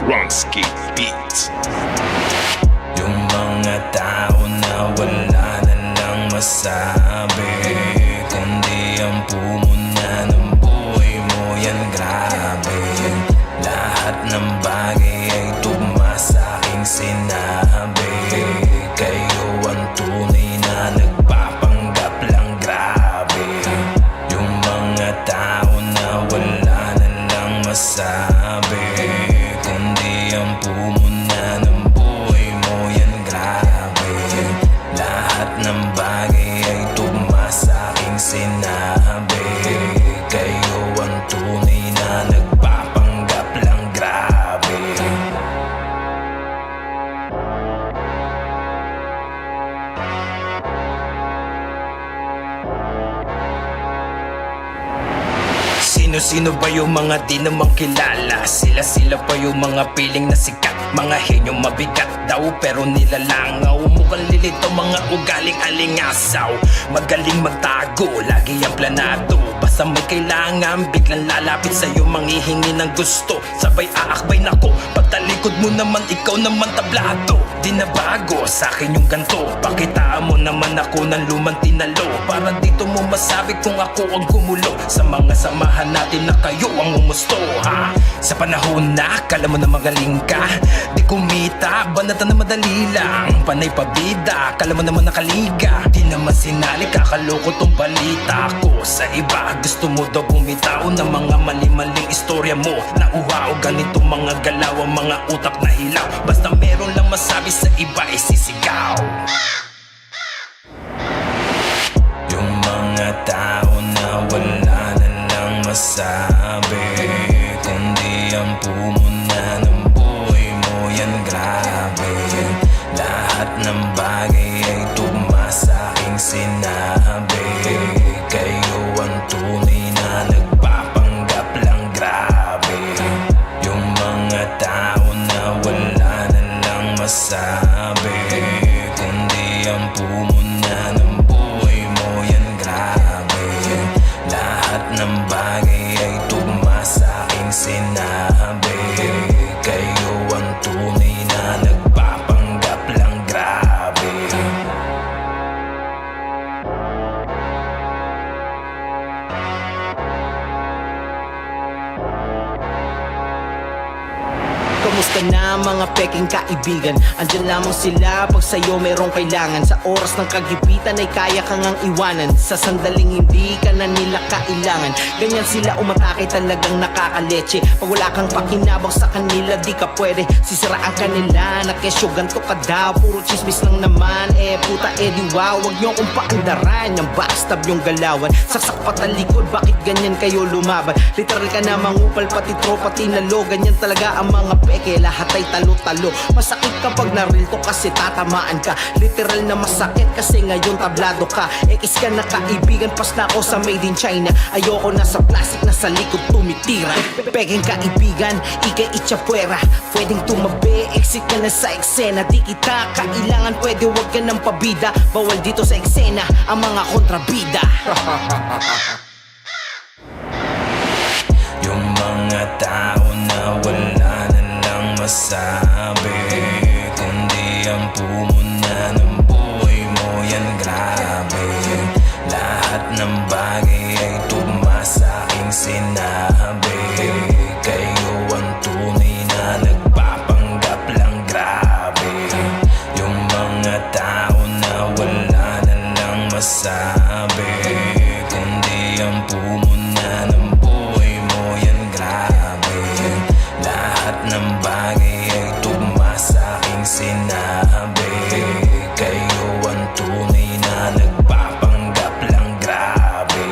Ronski Beats. Yung mga tao na wala na lang masabi, kundi ang pumuna ng buhay mo, yan grabe. Lahat ng bagay ay tugma sa aking sinabi. Kayo ang tunay na nagpapanggap lang, grabe. Yung mga tao na wala na lang masabi, kundi ang pumuna ng buhay mo, yan grabe. Lahat ng bagay ay tugma sa aking sinabi. Kayo ang tunay na nagpapanggap lang, grabe. Sino-sino ba yung mga di naman kilala? Sila pa yung mga piling na sikat, mga henyong mabigat daw pero nilalangaw. Mukhang lilito, mga ugaling alingasaw. Magaling magtago, lagi ang planado. Basta may kailangan, biglang lalapit sa'yo, manghihingi ng gusto. Sabay aakbay nako, pagtalikod mo naman, ikaw naman tablado. Di na bago sa'kin yung ganto, pakitaan mo naman ako ng lumang tinalo. Para dito mo masabi kung ako ang gumulo sa mga samahan natin na kayo ang umusto, ha? Sa panahon na kala mo na magaling ka, di kumita, banata na madali lang. Panay pabida, kala mo naman nakaliga. Di naman sinali, kakaloko tong balita ko. Sa iba, gusto mo daw bumitaw ng mga mali-maling istorya mo. Nauhaw, ganito mga galaw, ang mga utak na hilaw. Basta meron lang masabi sa iba, isisigaw. Yung mga tao na wala na lang masabi, kundi ang pumuna ng buhay mo, yan grabe. Lahat ng bagay ay tugma sa aking sinabi. Kayo ang tunay na nagpapanggap lang, grabe. Yung mga tao na wala na lang masabi, kundi ang pumuna ng buhay mo, yan grabe. Lahat ng bagay ay tugma sa aking sinabi. Kayo ang tunay na nagpapanggap lang, grabe. Kamusta na mga peking kaibigan? Andyan lamang sila pag sa'yo merong kailangan. Sa oras ng kagipitan ay kaya kang ang iwanan. Sa sandaling hindi ka na nila kailangan. Ganyan sila umatake, talagang nakakaleche. Pag wala kang pakinabang sa kanila, di ka pwede sisiraan ka nila. Na kesyo ganto ka daw, puro chismis lang naman. Puta di wow, wag nyo akong paandaran. Yung backstab yung galawan, saksak patalikod, bakit ganyan kayo lumaban? Literal ka na mangupal, pati tropa tinalo. Ganyan talaga ang mga peke, lahat ay talo-talo. Masakit kapag narilto kasi tatamaan ka. Literal na masakit kasi ngayon tablado ka. Ekis ka na kaibigan, pas na ako sa made in China. Ayoko na sa plastic na sa likod tumitira. Peking kaibigan, ikay itchapwera. Pwedeng tumabi, exit ka na sa eksena. Di kita kailangan, pwede wag ka ng pabida. Bawal dito sa eksena ang mga kontrabida. Yung mga tao na wala na lang masabi, kundi ang pumuna ng buhay mo, yan grabe. Lahat ng bagay ay tugma sa aking sinabi. Kayo ang tunay na nagpapanggap lang, grabe. Yung mga tao na wala na lang masabi, kundi ang pumuna ng buhay mo, yan grabe. Lahat ng bagay ay tugma sa aking sinabi. Kayo ang tunay na nagpapanggap lang, grabe.